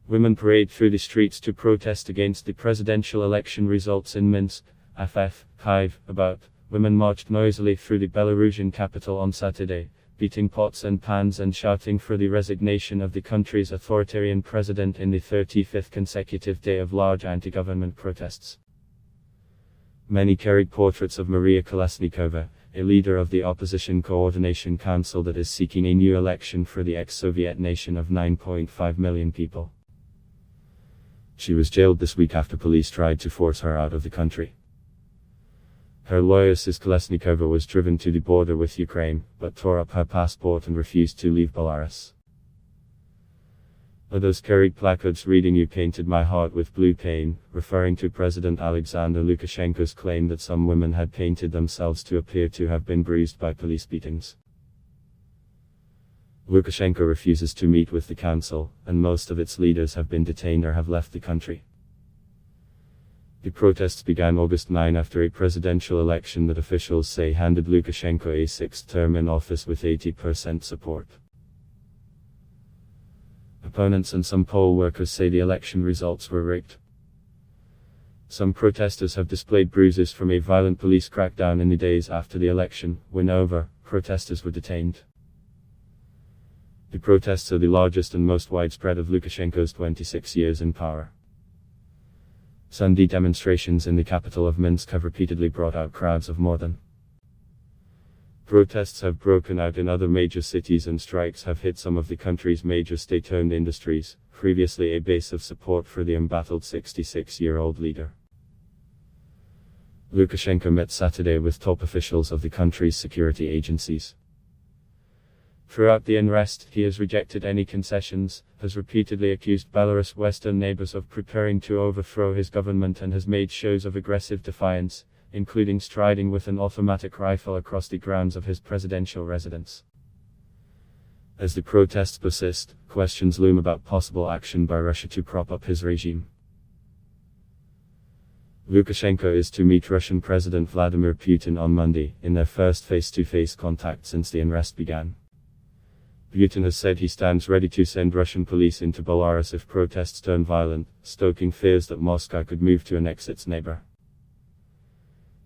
Women parade through the streets to protest against the presidential election results in Minsk, KYIV. About women marched noisily through the Belarusian capital on Saturday, beating pots and pans and shouting for the resignation of the country's authoritarian president in the 35th consecutive day of large anti-government protests. Many carried portraits of Maria Kolesnikova, a leader of the Opposition Coordination Council that is seeking a new election for the ex-Soviet nation of 9.5 million people. She was jailed this week after police tried to force her out of the country. Her lawyer says Kolesnikova was driven to the border with Ukraine, but tore up her passport and refused to leave Belarus. Others carried placards reading "You painted my heart with blue paint," referring to President Alexander Lukashenko's claim that some women had painted themselves to appear to have been bruised by police beatings. Lukashenko refuses to meet with the council, and most of its leaders have been detained or have left the country. The protests began August 9 after a presidential election that officials say handed Lukashenko a sixth term in office with 80% support. Opponents and some poll workers say the election results were rigged. Some protesters have displayed bruises from a violent police crackdown in the days after the election. When over, protesters were detained. The protests are the largest and most widespread of Lukashenko's 26 years in power. Sunday demonstrations in the capital of Minsk have repeatedly brought out crowds of more than. Protests have broken out in other major cities and strikes have hit some of the country's major state-owned industries, previously a base of support for the embattled 66-year-old leader. Lukashenko met Saturday with top officials of the country's security agencies. Throughout the unrest, he has rejected any concessions, has repeatedly accused Belarus' western neighbors of preparing to overthrow his government and has made shows of aggressive defiance, including striding with an automatic rifle across the grounds of his presidential residence. As the protests persist, questions loom about possible action by Russia to prop up his regime. Lukashenko is to meet Russian President Vladimir Putin on Monday, in their first face-to-face contact since the unrest began. Putin has said he stands ready to send Russian police into Belarus if protests turn violent, stoking fears that Moscow could move to annex its neighbor.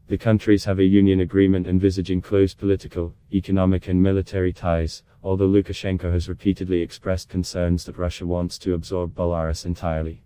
The countries have a union agreement envisaging close political, economic and military ties, although Lukashenko has repeatedly expressed concerns that Russia wants to absorb Belarus entirely.